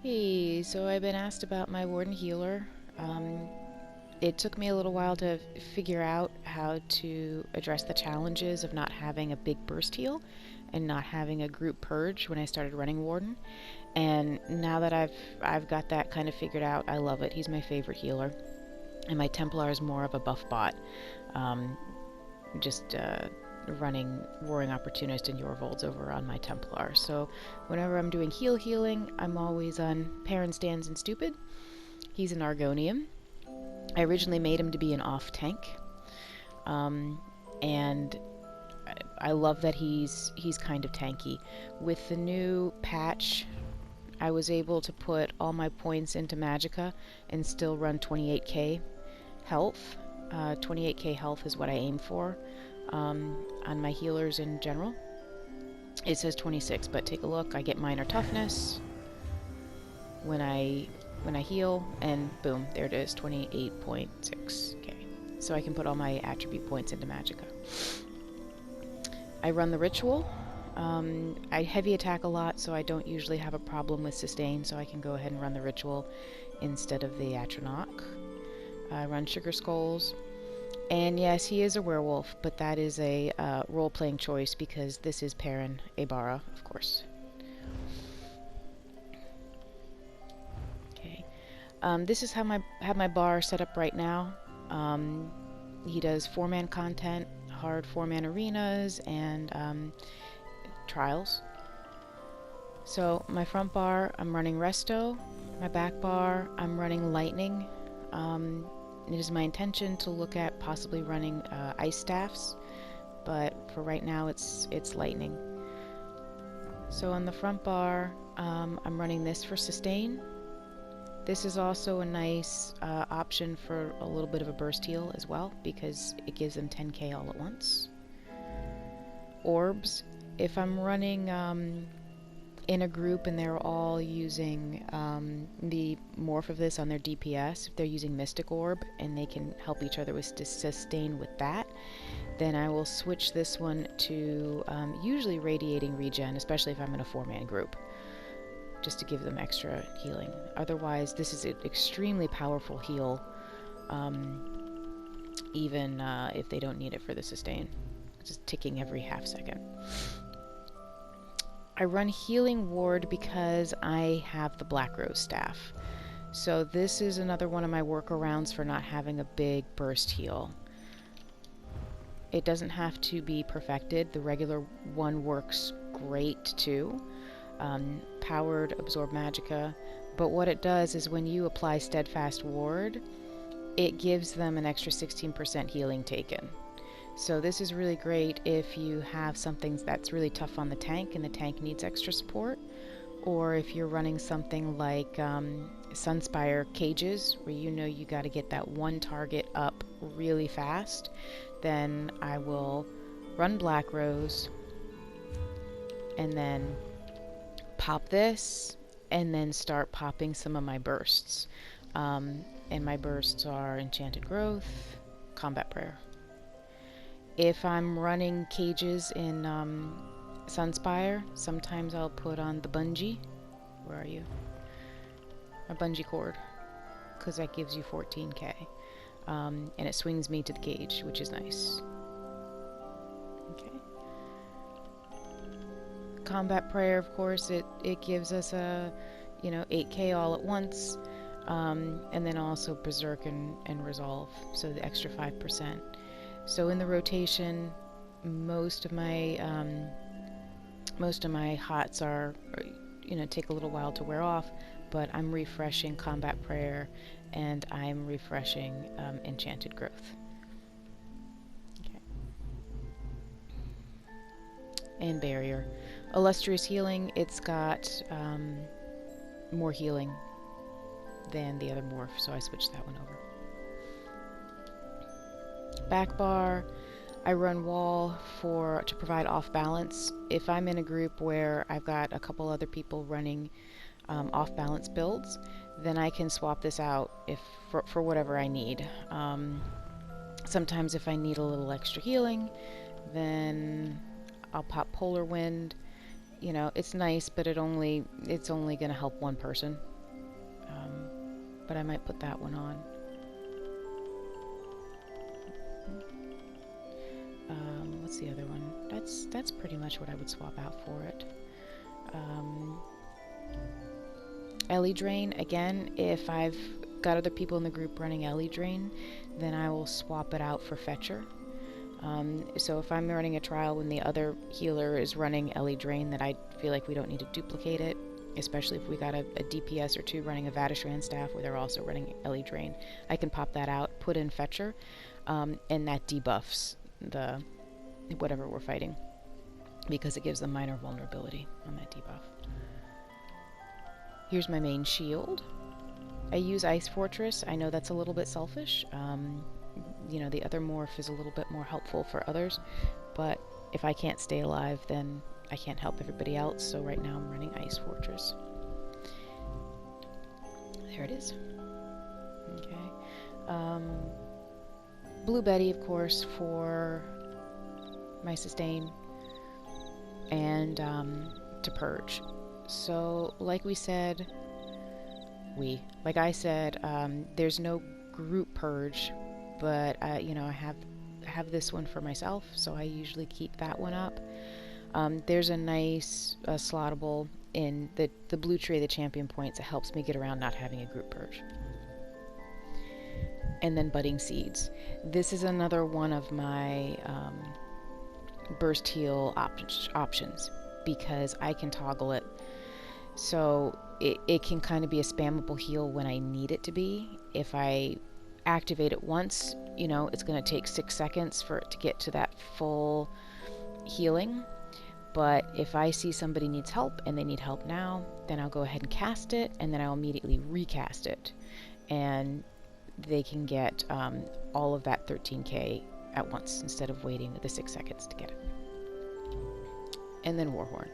Hey, so I've been asked about my Warden healer. It took me a little while to figure out how to address the challenges of not having a big burst heal and not having a group purge when I started running Warden. And now that I've got that kind of figured out, I love it. He's my favorite healer, and my Templar is more of a buff bot. Um, just running Warring Opportunist and Yorvolds over on my Templar. So whenever I'm doing healing, I'm always on Perrin Stands and Stupid. He's an Argonian. I originally made him to be an off tank, and I love that he's kind of tanky. With the new patch, I was able to put all my points into Magicka and still run 28k health. 28k health is what I aim for on my healers in general. It says 26, but take a look. I get minor toughness when I heal, and boom, there it is, 28.6k. So I can put all my attribute points into Magicka. I run the ritual. I heavy attack a lot, so I don't usually have a problem with sustain, so I can go ahead and run the ritual instead of the Atronach. I run Sugar Skulls. And yes, he is a werewolf, but that is a role-playing choice because this is Perrin Abara, of course. Okay, this is how have my bar set up right now. He does 4-man content, hard 4-man arenas, and trials. So my front bar, I'm running Resto. My back bar, I'm running Lightning. It is my intention to look at possibly running ice staffs, but for right now it's lightning. So on the front bar, I'm running this for sustain. This is also a nice option for a little bit of a burst heal as well, because it gives them 10k all at once. Orbs, if I'm running in a group and they're all using the morph of this on their DPS, if they're using Mystic Orb and they can help each other with sustain with that, then I will switch this one to usually Radiating Regen, especially if I'm in a 4-man group, just to give them extra healing. Otherwise, this is an extremely powerful heal, even if they don't need it for the sustain. Just ticking every half second. I run Healing Ward because I have the Black Rose staff. So this is another one of my workarounds for not having a big burst heal. It doesn't have to be perfected. The regular one works great too. Powered Absorb Magicka. But what it does is when you apply Steadfast Ward, it gives them an extra 16% healing taken. So this is really great if you have something that's really tough on the tank and the tank needs extra support, or if you're running something like Sunspire cages where you know you got to get that one target up really fast, then I will run Black Rose and then pop this and then start popping some of my bursts. And my bursts are Enchanted Growth, Combat Prayer. If I'm running cages in Sunspire, sometimes I'll put on the bungee. Where are you? A bungee cord, because that gives you 14k. And it swings me to the cage, which is nice. Okay. Combat Prayer, of course, it gives us a 8k all at once. And then also Berserk and Resolve, so the extra 5%. So in the rotation, most of my hots are, take a little while to wear off, but I'm refreshing Combat Prayer and I'm refreshing Enchanted Growth. Okay. And Barrier. Illustrious Healing, it's got more healing than the other morph, so I switched that one over. Back bar, I run wall to provide off balance. If I'm in a group where I've got a couple other people running off balance builds, then I can swap this out for whatever I need. Sometimes if I need a little extra healing, then I'll pop Polar Wind. It's nice, but it's only going to help one person. but I might put that one on. What's the other one? That's pretty much what I would swap out for it. Ellie Drain, again, if I've got other people in the group running Ellie Drain, then I will swap it out for Fetcher. So if I'm running a trial when the other healer is running Ellie Drain, that I feel like we don't need to duplicate it, especially if we got a DPS or two running a Vatishran staff where they're also running Ellie Drain. I can pop that out, put in Fetcher, and that debuffs the whatever we're fighting, because it gives them minor vulnerability on that debuff. Here's my main shield. I use Ice Fortress. I know that's a little bit selfish. You know, the other morph is a little bit more helpful for others, but if I can't stay alive, then I can't help everybody else, so right now I'm running Ice Fortress. There it is. Okay. Blue Betty, of course, for my sustain, and to purge. So, like I said, there's no group purge, but you know, I have this one for myself, so I usually keep that one up. There's a nice slottable in the blue tree of the champion points. It helps me get around not having a group purge. And then budding seeds. This is another one of my burst heal options, because I can toggle it. So it can kind of be a spammable heal when I need it to be. If I activate it once, you know, it's going to take 6 seconds for it to get to that full healing. But if I see somebody needs help and they need help now, then I'll go ahead and cast it, and then I'll immediately recast it. And they can get all of that 13k at once instead of waiting the 6 seconds to get it. And then Warhorn.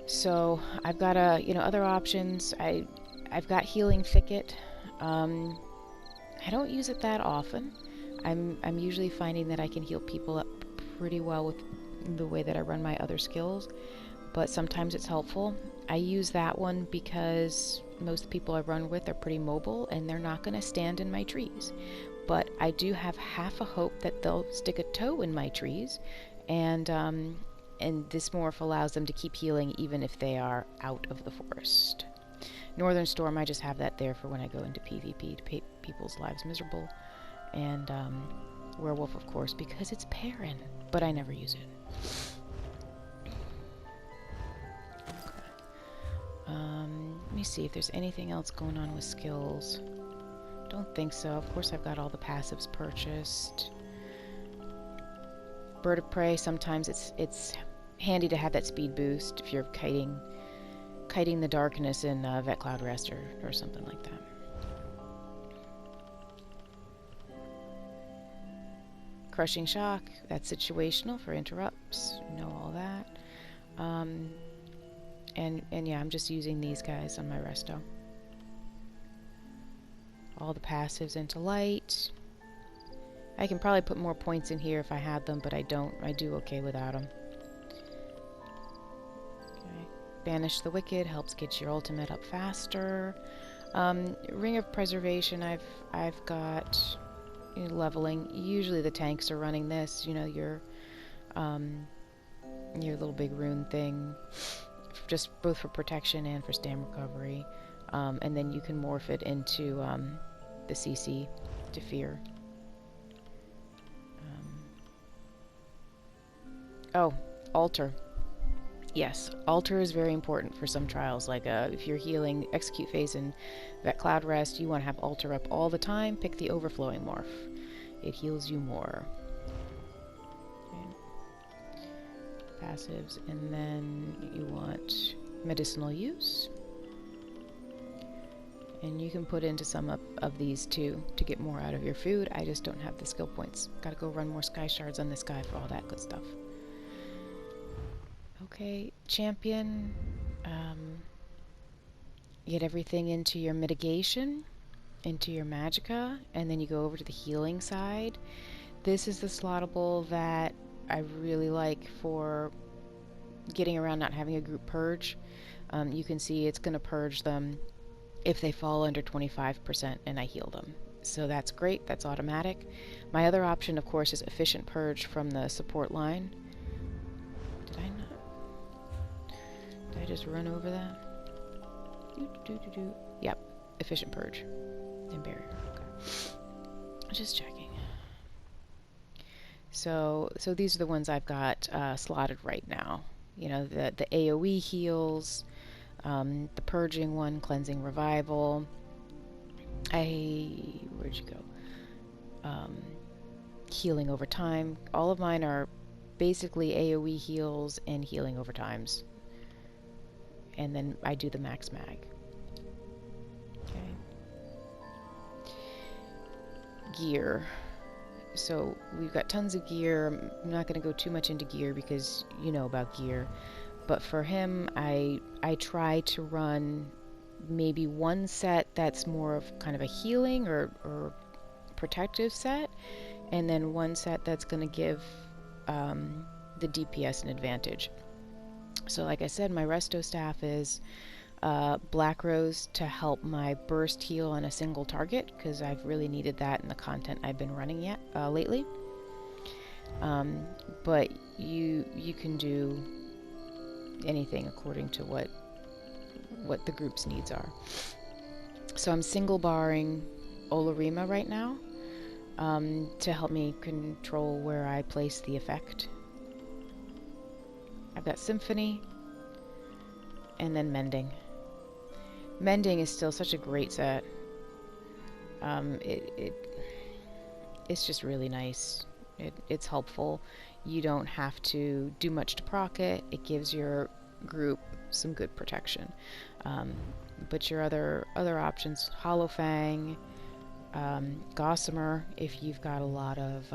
So I've got other options. I've got Healing Thicket. I don't use it that often. I'm usually finding that I can heal people up pretty well with the way that I run my other skills, but sometimes it's helpful. I use that one because most of the people I run with are pretty mobile and they're not going to stand in my trees. But I do have half a hope that they'll stick a toe in my trees, and this morph allows them to keep healing even if they are out of the forest. Northern Storm, I just have that there for when I go into PvP to make people's lives miserable. And Werewolf, of course, because it's Perrin, but I never use it. Okay. Let me see if there's anything else going on with skills. Don't think so. Of course, I've got all the passives purchased. Bird of Prey, sometimes it's handy to have that speed boost if you're kiting the darkness in Vet Cloud Rest or something like that. Crushing Shock, that's situational for interrupts. You know all that. And yeah, I'm just using these guys on my resto. All the passives into light. I can probably put more points in here if I had them, but I don't. I do okay without them. Okay. Banish the Wicked helps get your ultimate up faster. Ring of Preservation, I've got leveling. Usually the tanks are running this. You know, your little big rune thing, just both for protection and for stam recovery. And then you can morph it into the CC to fear. Oh, altar. Yes, altar is very important for some trials. Like if you're healing execute phase in Vet Cloud Rest, you want to have altar up all the time. Pick the overflowing morph. It heals you more. Okay. Passives, and then you want medicinal use. And you can put into some of these too to get more out of your food. I just don't have the skill points. Gotta go run more sky shards on this guy for all that good stuff. Okay, champion. Get everything into your mitigation, into your magicka, and then you go over to the healing side. This is the slottable that I really like for getting around not having a group purge. You can see it's going to purge them if they fall under 25% and I heal them. So that's great, that's automatic. My other option, of course, is efficient purge from the support line. Did I not? Did I just run over that? Yep, efficient purge and barrier. Okay. Just checking. So these are the ones I've got slotted right now. You know, the AoE heals, the purging one, cleansing revival. Where'd you go? Healing over time. All of mine are basically AoE heals and healing over times. And then I do the max mag. Okay. Gear. So we've got tons of gear. I'm not going to go too much into gear because you know about gear. But for him, I try to run maybe one set that's more of kind of a healing or protective set, and then one set that's going to give the DPS an advantage. So like I said, my resto staff is Black Rose to help my burst heal on a single target, because I've really needed that in the content I've been running lately. But you can do anything according to what the group's needs are. So I'm single barring Olorime right now to help me control where I place the effect. I've got Symphony and then Mending. Mending is still such a great set. It's just really nice. It's helpful. You don't have to do much to proc it. It gives your group some good protection. But your other options, Hollow Fang, Gossamer, if you've got a lot of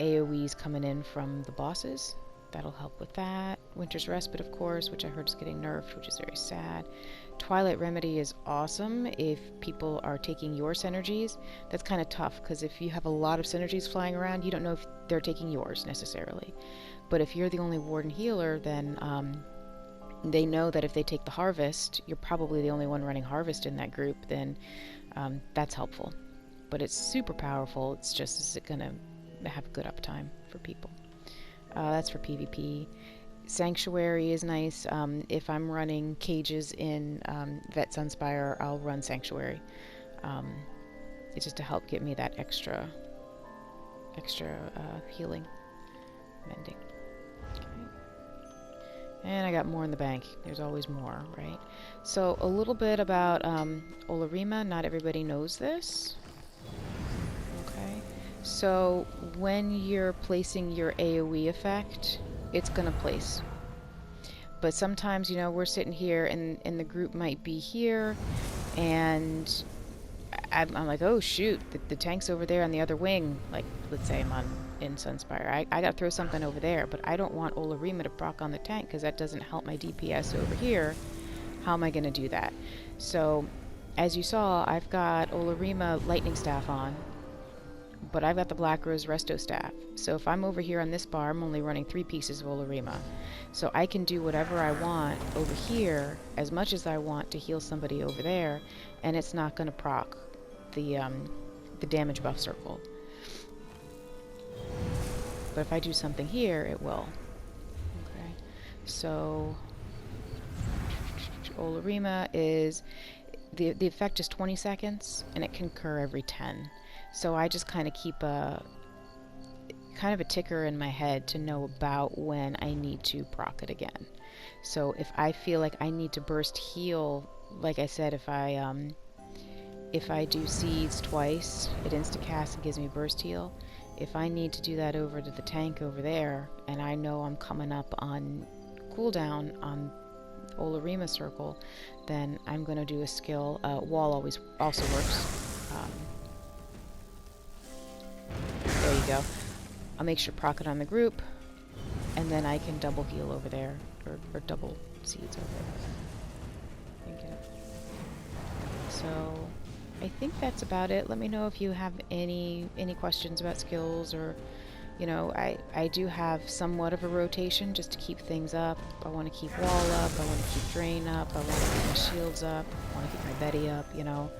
AoEs coming in from the bosses, that'll help with that. Winter's Respite, of course, which I heard is getting nerfed, which is very sad. Twilight Remedy is awesome if people are taking your synergies. That's kind of tough, because if you have a lot of synergies flying around, you don't know if they're taking yours necessarily. But if you're the only Warden healer, then they know that if they take the Harvest, you're probably the only one running Harvest in that group, then that's helpful. But it's super powerful. It's just, is it going to have good uptime for people? That's for PvP. Sanctuary is nice. If I'm running cages in Vet Sunspire, I'll run Sanctuary. It's just to help get me that extra healing, mending. Okay. And I got more in the bank. There's always more, right? So a little bit about Olorime. Not everybody knows this. Okay. So when you're placing your AoE effect, it's gonna place. But sometimes, you know, we're sitting here and the group might be here, and I'm like, oh shoot, the tank's over there on the other wing. Like, let's say I'm in Sunspire. I gotta throw something over there, but I don't want Olorime to proc on the tank because that doesn't help my DPS over here. How am I gonna do that? So, as you saw, I've got Olorime Lightning Staff on, but I've got the Black Rose Resto Staff. So if I'm over here on this bar, I'm only running 3 pieces of Olorime. So I can do whatever I want over here, as much as I want to heal somebody over there, and it's not going to proc the damage buff circle. But if I do something here, it will. Okay. So Olorime is, the effect is 20 seconds, and it can occur every 10. So I just kind of keep a ticker in my head to know about when I need to proc it again. So if I feel like I need to burst heal, like I said, if I do seeds twice, it insta-casts and gives me burst heal. If I need to do that over to the tank over there, and I know I'm coming up on cooldown on Olorime circle, then I'm going to do a skill. Wall also works. There you go. I'll make sure proc it on the group, and then I can double heal over there, or double seeds over there. Okay. So I think that's about it. Let me know if you have any questions about skills or You know, I do have somewhat of a rotation just to keep things up. I want to keep wall up, I want to keep drain up, I want to keep my shields up, I want to keep my Betty up, you know.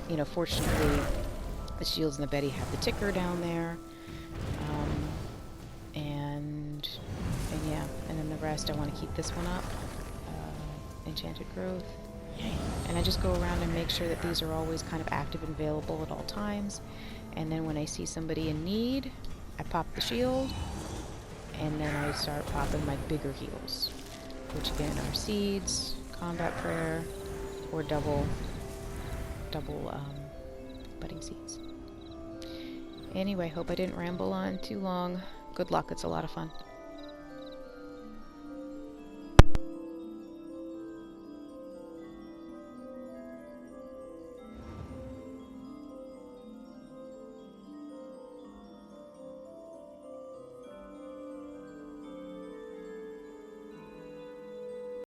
You know, fortunately, the shields and the Betty have the ticker down there. And yeah, and then the rest I want to keep this one up. Enchanted growth. And I just go around and make sure that these are always kind of active and available at all times. And then when I see somebody in need, I pop the shield, and then I start popping my bigger heals, which again are seeds, combat prayer, or double budding seeds. Anyway, hope I didn't ramble on too long. Good luck, it's a lot of fun.